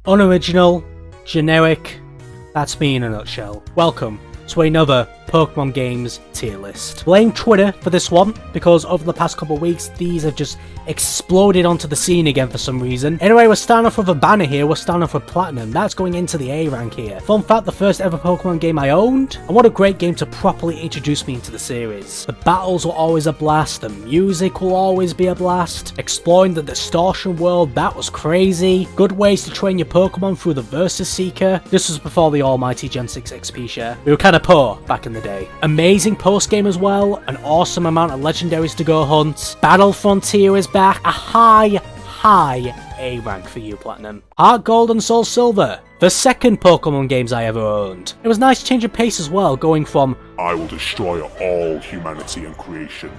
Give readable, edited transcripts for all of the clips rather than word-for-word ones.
Unoriginal, generic, that's me in a nutshell. Welcome to another Pokemon Games tier list. Blame Twitter for this one, because over the past couple of weeks, these have just exploded onto the scene again for some reason. Anyway, we're starting off with a banner here, we're starting off with Platinum, that's going into the A rank here. Fun fact, the first ever Pokemon game I owned, and what a great game to properly introduce me into the series. The battles were always a blast, the music will always be a blast, exploring the distortion world, that was crazy, good ways to train your Pokemon through the Versus Seeker. This was before the almighty Gen 6 XP share. We were kinda poor back in the day. Amazing post game as well, an awesome amount of legendaries to go hunt. Battle Frontier is back, a high A rank for you, Platinum. Heart Gold and Soul Silver, the second Pokemon games I ever owned. It was a nice change of pace as well, going from I will destroy all humanity and creation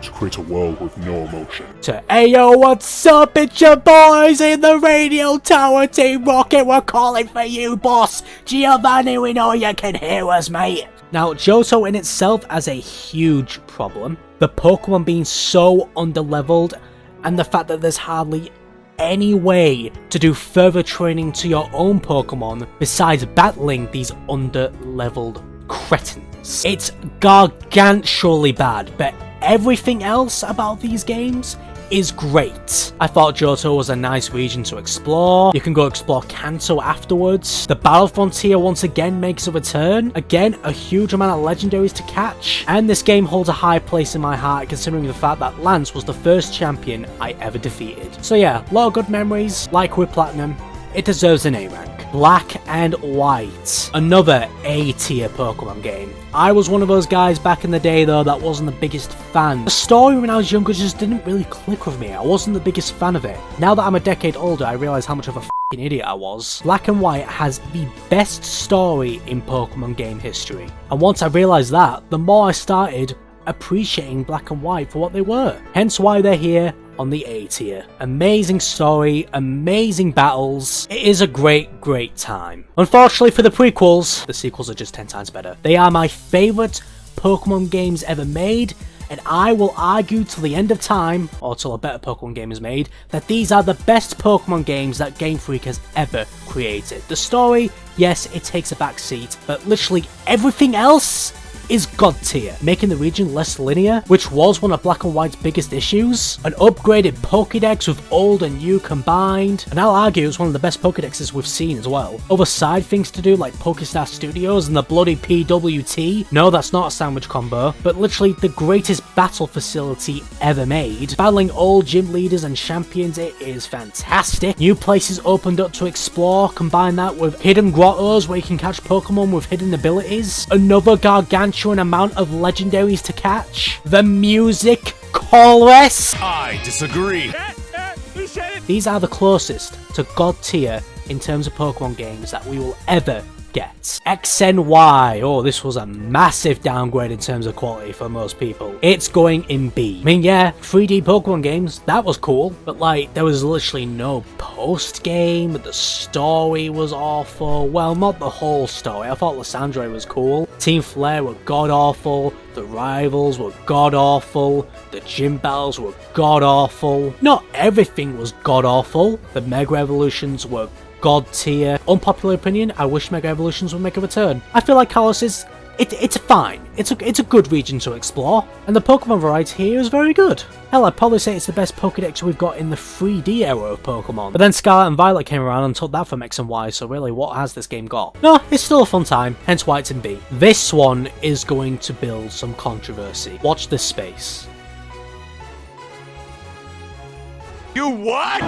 to create a world with no emotion, to Ayo, what's up? It's your boys in the radio tower, Team Rocket, we're calling for you, boss. Giovanni, we know you can hear us, mate. Now, Johto in itself has a huge problem. The Pokemon being so underleveled, and the fact that there's hardly any way to do further training to your own Pokemon besides battling these underleveled cretins. It's gargantually bad, but everything else about these games is great. I thought Johto was a nice region to explore. You can go explore Kanto afterwards. The Battle Frontier once again makes a return. Again, a huge amount of legendaries to catch. And this game holds a high place in my heart considering the fact that Lance was the first champion I ever defeated. So yeah, a lot of good memories. Like with Platinum, it deserves an A rank. Black and White, another A tier Pokemon game. I was one of those guys back in the day though that wasn't the biggest fan. The story when I was younger just didn't really click with me. I wasn't the biggest fan of it. Now that I'm a decade older, I realise how much of a f***ing idiot I was. Black and White has the best story in Pokemon game history. And once I realised that, the more I started appreciating Black and White for what they were. Hence why they're here on the A tier. Amazing story, amazing battles. It is a great time. Unfortunately for the prequels, the sequels are just 10 times better. They are my favourite Pokemon games ever made, and I will argue till the end of time, or till a better Pokemon game is made, that these are the best Pokemon games that Game Freak has ever created. The story, yes, it takes a back seat, but literally everything else is god tier, making the region less linear, which was one of Black and White's biggest issues, an upgraded Pokédex with old and new combined, and I'll argue it's one of the best Pokédexes we've seen as well. Other side things to do like Pokestar Studios and the bloody PWT, no that's not a sandwich combo, but literally the greatest battle facility ever made. Battling old gym leaders and champions, it is fantastic. New places opened up to explore, combine that with hidden grottos where you can catch Pokemon with hidden abilities, another gargantuan amount of legendaries to catch. The music chorus. I disagree. These are the closest to god tier in terms of Pokemon games that we will ever get. XNY, oh this was a massive downgrade in terms of quality for most people. It's going in B. I mean yeah, 3D Pokemon games, that was cool, but like there was literally no post game, the story was awful, well not the whole story, I thought Lysandre was cool, Team Flare were god awful, the rivals were god awful, the gym battles were god awful, not everything was god awful, the Mega Evolutions were god tier. Unpopular opinion, I wish Mega Evolutions would make a return. I feel like Kalos is, it's fine. It's a good region to explore, and the Pokemon variety here is very good. Hell, I'd probably say it's the best Pokedex we've got in the 3D era of Pokemon. But then Scarlet and Violet came around and took that from X and Y, so really, what has this game got? No, it's still a fun time, hence why it's in B. This one is going to build some controversy. Watch this space. You what?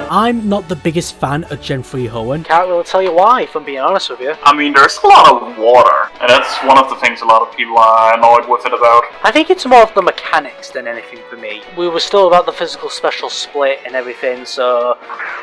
I'm not the biggest fan of Gen 3 Hoenn. Can't really tell you why, if I'm being honest with you. I mean, there's a lot of water, and that's one of the things a lot of people are annoyed with it about. I think it's more of the mechanics than anything for me. We were still about the physical special split and everything, so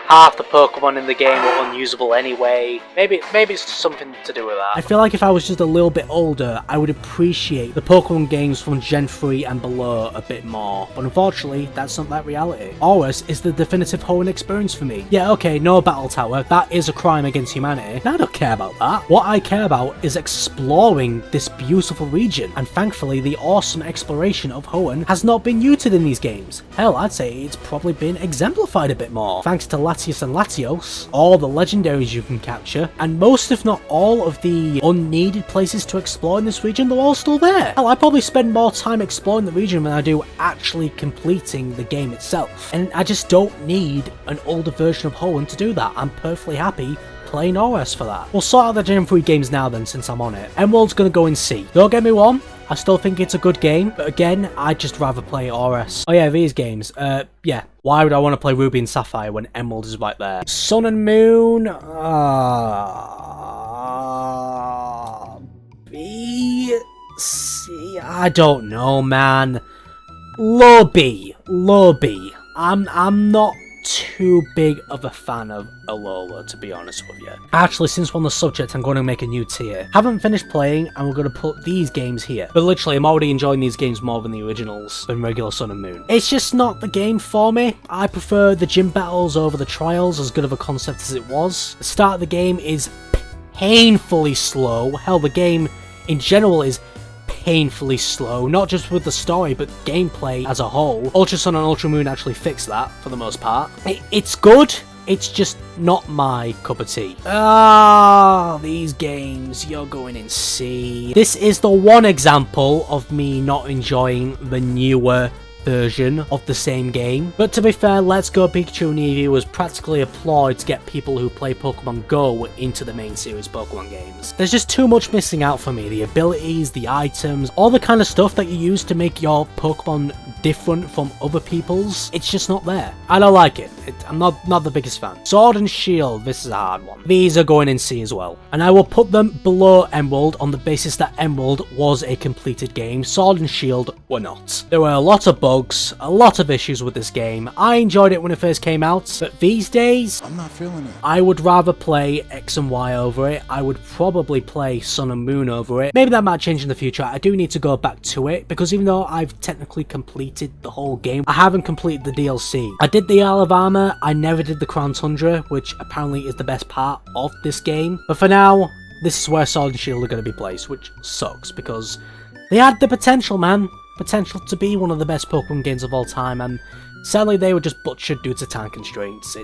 half the Pokemon in the game were unusable anyway. Maybe it's something to do with that. I feel like if I was just a little bit older, I would appreciate the Pokemon games from Gen 3 and below a bit more. But unfortunately, that's not that reality. Ours is the definitive Hoenn experience experience for me. Yeah, okay, no battle tower, that is a crime against humanity. I don't care about that. What I care about is exploring this beautiful region, and thankfully the awesome exploration of Hoenn has not been neutered in these games. Hell, I'd say it's probably been exemplified a bit more, thanks to Latios and Latios, all the legendaries you can capture, and most if not all of the unneeded places to explore in this region, they're all still there. Hell, I probably spend more time exploring the region than I do actually completing the game itself, and I just don't need an older version of Hoenn to do that. I'm perfectly happy playing OS for that. We'll sort out the Gen 3 games now then, since I'm on it. Emerald's gonna go in C. Don't get me wrong, I still think it's a good game, but again, I'd just rather play OS. Oh yeah, these games. Yeah. Why would I want to play Ruby and Sapphire when Emerald is right there? Sun and Moon? B? C? I don't know, man. Low B. Low B. I'm not too big of a fan of Alola, to be honest with you. Actually, since we're on the subject, I'm going to make a new tier. Haven't finished playing, and we're going to put these games here. But literally, I'm already enjoying these games more than the originals, than regular Sun and Moon. It's just not the game for me. I prefer the gym battles over the trials, as good of a concept as it was. The start of the game is painfully slow. Hell, the game in general is painfully slow, not just with the story, but gameplay as a whole. Ultra Sun and Ultra Moon actually fixed that, for the most part. It's good, it's just not my cup of tea. These games, you're going in C. This is the one example of me not enjoying the newer version of the same game. But to be fair, Let's Go Pikachu and Eevee was practically a ploy to get people who play Pokemon Go into the main series Pokemon games. There's just too much missing out for me. The abilities, the items, all the kind of stuff that you use to make your Pokemon different from other people's, it's just not there. I don't like it. I'm not the biggest fan. Sword and Shield, this is a hard one. These are going in C as well. And I will put them below Emerald on the basis that Emerald was a completed game. Sword and Shield were not. There were a lot of bugs, a lot of issues with this game. I enjoyed it when it first came out, but these days, I'm not feeling it. I would rather play X and Y over it. I would probably play Sun and Moon over it. Maybe that might change in the future. I do need to go back to it, because even though I've technically completed the whole game, I haven't completed the DLC. I did the Isle of Armor, I never did the Crown Tundra, which apparently is the best part of this game. But for now, this is where Sword and Shield are going to be placed, which sucks, because they had the potential, man. Potential to be one of the best Pokemon games of all time, and sadly they were just butchered due to time constraints.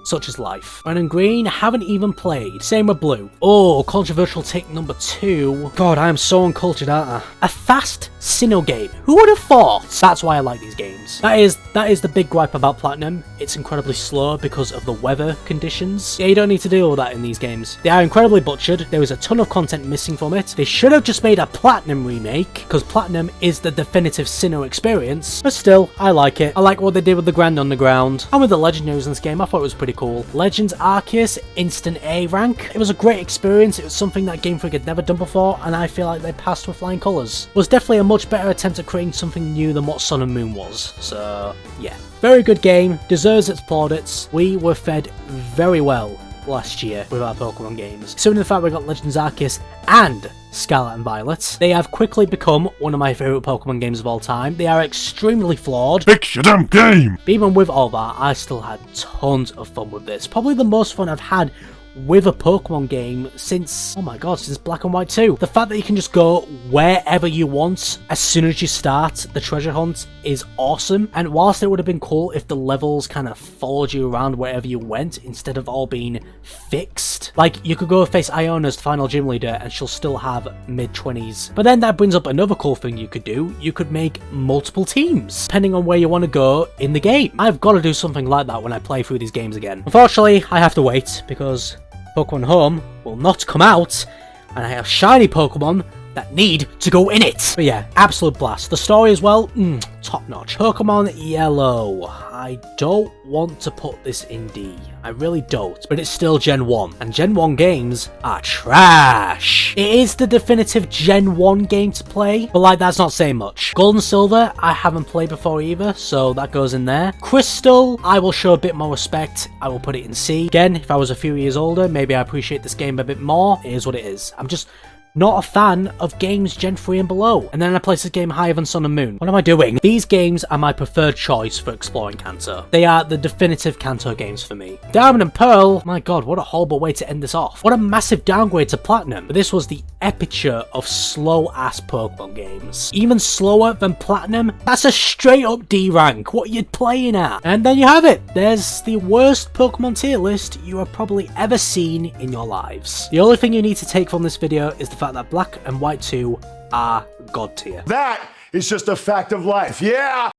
Such is life. Red and Green, haven't even played. Same with Blue. Oh, controversial take number 2. God, I am so uncultured, aren't I? A fast Sinnoh game. Who would have thought? That's why I like these games. That is the big gripe about Platinum. It's incredibly slow because of the weather conditions. Yeah, you don't need to deal with that in these games. They are incredibly butchered. There is a ton of content missing from it. They should have just made a Platinum remake, because Platinum is the definitive Sinnoh experience. But still, I like it. I like what they did with the Grand Underground. And with the Legendaries in this game, I thought it was pretty cool. Legends Arceus, instant A rank. It was a great experience. It was something that Game Freak had never done before, and I feel like they passed with flying colours. It was definitely a much better attempt at creating something new than what Sun and Moon was. So, yeah. Very good game. Deserves its plaudits. We were fed very well last year with our Pokemon games. Considering the fact we got Legends Arceus and Scarlet and Violet, they have quickly become one of my favourite Pokemon games of all time. They are extremely flawed. Fix your damn game! But even with all that, I still had tons of fun with this. Probably the most fun I've had with a Pokemon game since, oh my god, since Black and White 2. The fact that you can just go wherever you want as soon as you start the treasure hunt is awesome. And whilst it would have been cool if the levels kind of followed you around wherever you went instead of all being fixed, like you could go face Iona's final gym leader and she'll still have mid-20s. But then that brings up another cool thing you could do. You could make multiple teams depending on where you want to go in the game. I've got to do something like that when I play through these games again. Unfortunately, I have to wait because Pokemon Home will not come out, and I have shiny Pokemon that need to go in it. But yeah, absolute blast. The story as well, top notch. Pokemon Yellow. I don't want to put this in D. I really don't. But it's still Gen 1. And Gen 1 games are trash. It is the definitive Gen 1 game to play, but like that's not saying much. Gold and Silver, I haven't played before either, so that goes in there. Crystal, I will show a bit more respect. I will put it in C. Again, if I was a few years older, maybe I appreciate this game a bit more. It is what it is. I'm just not a fan of games Gen 3 and below. And then I place this game higher than Sun and Moon. What am I doing? These games are my preferred choice for exploring Kanto. They are the definitive Kanto games for me. Diamond and Pearl, my god, what a horrible way to end this off. What a massive downgrade to Platinum. But this was the epicure of slow-ass Pokemon games. Even slower than Platinum? That's a straight-up D rank. What are you playing at? And then you have it. There's the worst Pokemon tier list you have probably ever seen in your lives. The only thing you need to take from this video is the fact that Black and White 2 are God tier. That is just a fact of life, yeah!